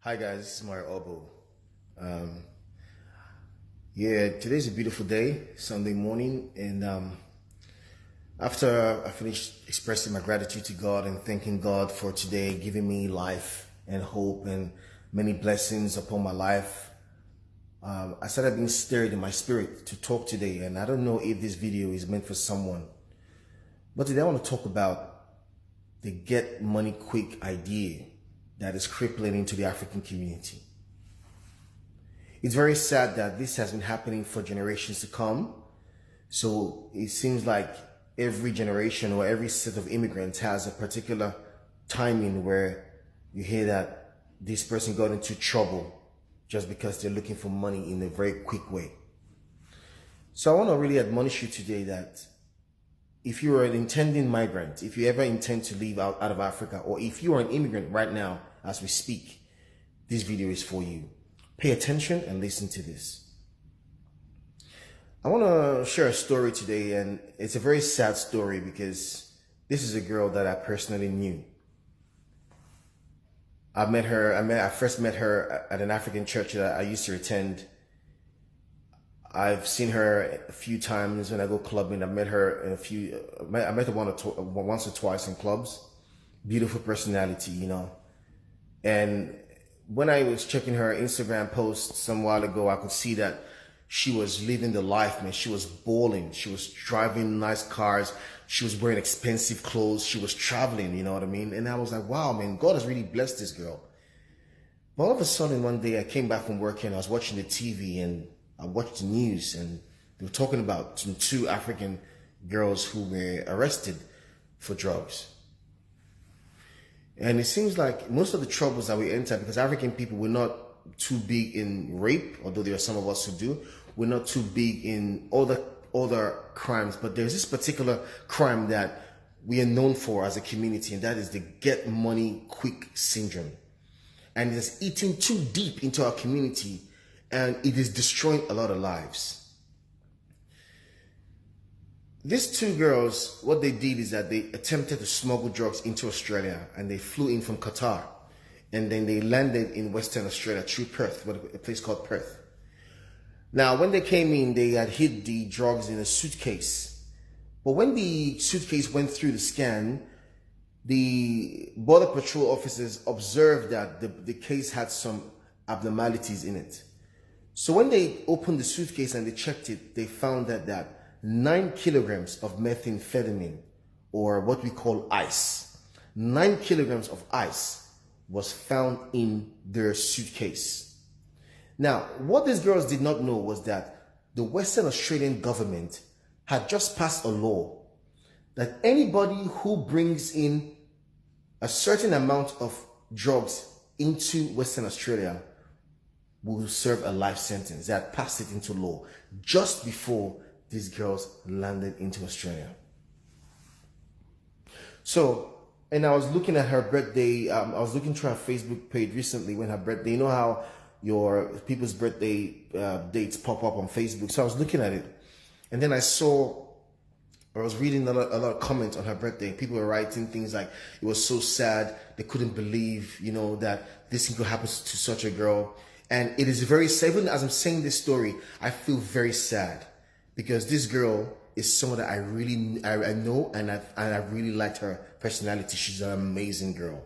Hi guys, this is Mario Obo. Yeah, today's a beautiful day, Sunday morning, and after I finished expressing my gratitude to God and thanking God for today, giving me life and hope and many blessings upon my life, I started being stirred in my spirit to talk today, and I don't know if this video is meant for someone, but today I want to talk about the get money quick idea that is crippling into the African community. It's very sad that this has been happening for generations to come. So it seems like every generation or every set of immigrants has a particular timing where you hear that this person got into trouble just because they're looking for money in a very quick way. So I want to really admonish you today that if you are an intending migrant, if you ever intend to leave out of Africa, or if you are an immigrant right now as we speak, this video is for you. Pay attention and listen to this. I want to share a story today, and it's a very sad story because this is a girl that I personally knew. I first met her at an African church that I used to attend. I've seen her a few times when I go clubbing. I met her once or twice in clubs. Beautiful personality, you know. And when I was checking her Instagram post some while ago, I could see that she was living the life, man. She was balling. She was driving nice cars. She was wearing expensive clothes. She was traveling, you know what I mean? And I was like, wow, man, God has really blessed this girl. But all of a sudden, one day I came back from work and I was watching the TV and I watched the news, and they were talking about two African girls who were arrested for drugs. And it seems like most of the troubles that we enter, because African people, we're not too big in rape, although there are some of us who do. We're not too big in other crimes, but there's this particular crime that we are known for as a community, and that is the get money quick syndrome. And it is eating too deep into our community, and it is destroying a lot of lives. These two girls, what they did is that they attempted to smuggle drugs into Australia, and they flew in from Qatar, and then they landed in Western Australia through Perth, a place called Perth. Now, when they came in, they had hid the drugs in a suitcase. But when the suitcase went through the scan, the Border Patrol officers observed that the case had some abnormalities in it. So when they opened the suitcase and they checked it, they found that 9 kilograms of methamphetamine, or what we call ice, 9 kilograms of ice was found in their suitcase. Now, what these girls did not know was that the Western Australian government had just passed a law that anybody who brings in a certain amount of drugs into Western Australia will serve a life sentence. They had passed it into law just before these girls landed into Australia. So, and I was looking at her birthday. I was looking through her Facebook page recently when her birthday. You know how your people's birthday dates pop up on Facebook. So I was looking at it, and then I was reading a lot of comments on her birthday. People were writing things like it was so sad, they couldn't believe, you know, that this thing could happen to such a girl. And it is very sad. Even as I'm saying this story, I feel very sad because this girl is someone that I know, and I really liked her personality. She's an amazing girl.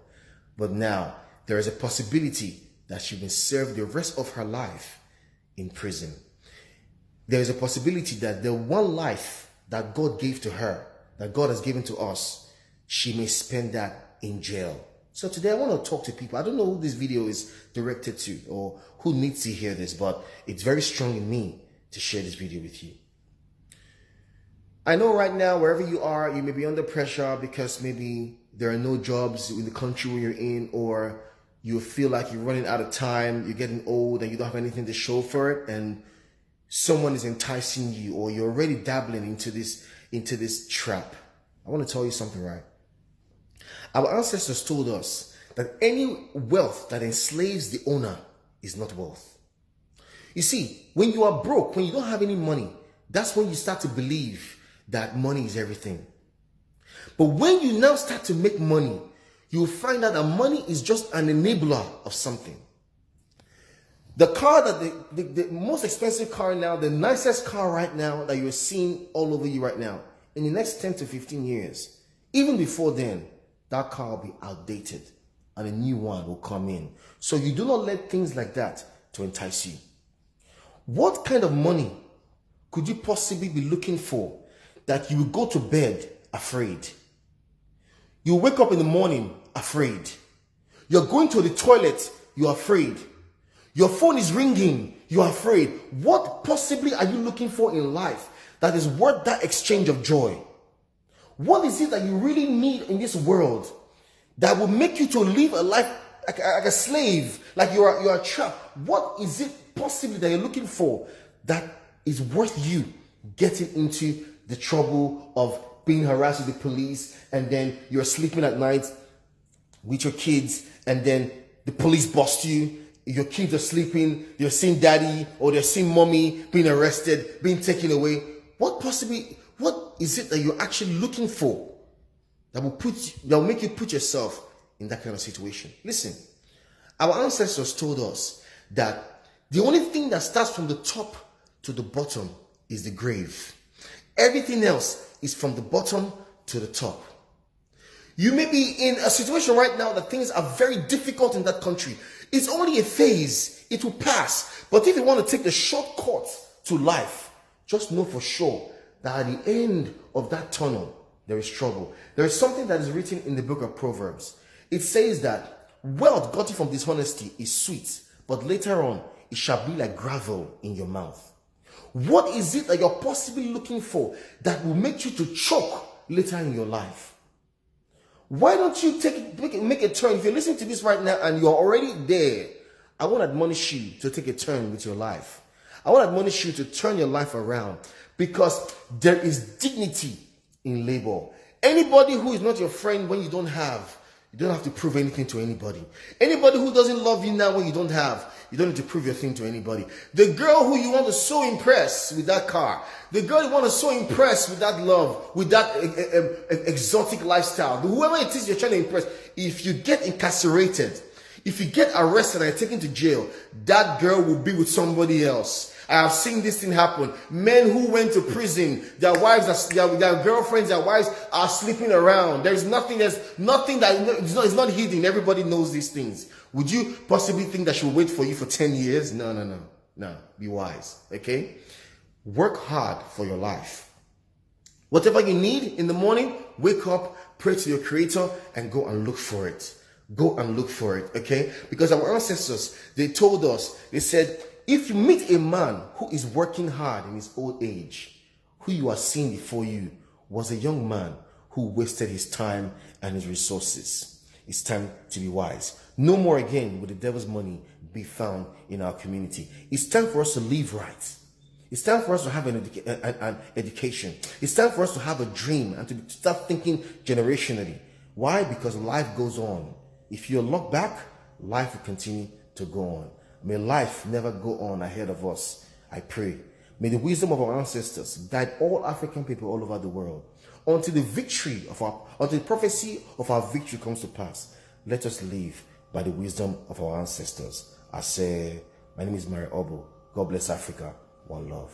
But now there is a possibility that she will serve the rest of her life in prison. There is a possibility that the one life that God gave to her, that God has given to us, she may spend that in jail. So today I want to talk to people. I don't know who this video is directed to or who needs to hear this, but it's very strong in me to share this video with you. I know right now, wherever you are, you may be under pressure because maybe there are no jobs in the country where you're in, or you feel like you're running out of time, you're getting old and you don't have anything to show for it, and someone is enticing you, or you're already dabbling into this trap. I want to tell you something, right? Our ancestors told us that any wealth that enslaves the owner is not wealth. You see, when you are broke, when you don't have any money, that's when you start to believe that money is everything. But when you now start to make money, you will find out that money is just an enabler of something. The car that the most expensive car now, the nicest car right now that you're seeing all over you right now, in the next 10 to 15 years, even before then, that car will be outdated and a new one will come in. So you do not let things like that to entice you. What kind of money could you possibly be looking for that you will go to bed afraid? You wake up in the morning afraid. You're going to the toilet, you're afraid. Your phone is ringing, you're afraid. What possibly are you looking for in life that is worth that exchange of joy? What is it that you really need in this world that will make you to live a life like a slave, like you are trapped? What is it possibly that you're looking for that is worth you getting into the trouble of being harassed with the police, and then you're sleeping at night with your kids, and then the police bust you, your kids are sleeping, they're seeing daddy or they're seeing mommy being arrested, being taken away? What is it that you're actually looking for that will make you put yourself in that kind of situation? Listen, our ancestors told us that the only thing that starts from the top to the bottom is the grave. Everything else is from the bottom to the top. You may be in a situation right now that things are very difficult in that country. It's only a phase. It will pass. But if you want to take the shortcut to life, just know for sure that at the end of that tunnel, there is trouble. There is something that is written in the book of Proverbs. It says that wealth gotten from dishonesty is sweet, but later on, it shall be like gravel in your mouth. What is it that you're possibly looking for that will make you to choke later in your life? Why don't you make a turn? If you're listening to this right now and you're already there, I want to admonish you to take a turn with your life. I want to admonish you to turn your life around, because there is dignity in labor. Anybody who is not your friend when you don't have to prove anything to anybody. Anybody who doesn't love you now when you don't have, you don't need to prove your thing to anybody. The girl who you want to so impress with that car, the girl you want to so impress with that love, with that exotic lifestyle, whoever it is you're trying to impress, if you get incarcerated, if you get arrested and taken to jail, that girl will be with somebody else. I have seen this thing happen. Men who went to prison, their girlfriends, their wives are sleeping around. There's nothing that is not hidden. Everybody knows these things. Would you possibly think that she'll wait for you for 10 years? No. Be wise, okay? Work hard for your life. Whatever you need in the morning, wake up, pray to your Creator, and go and look for it. Go and look for it, okay? Because our ancestors, they told us, they said, if you meet a man who is working hard in his old age, who you are seeing before you was a young man who wasted his time and his resources. It's time to be wise. No more again will the devil's money be found in our community. It's time for us to live right. It's time for us to have an education. It's time for us to have a dream and to start thinking generationally. Why? Because life goes on. If you look back, life will continue to go on. May life never go on ahead of us, I pray. May the wisdom of our ancestors guide all African people all over the world until the prophecy of our victory comes to pass. Let us live by the wisdom of our ancestors. I say, my name is Mary Obo. God bless Africa. One love.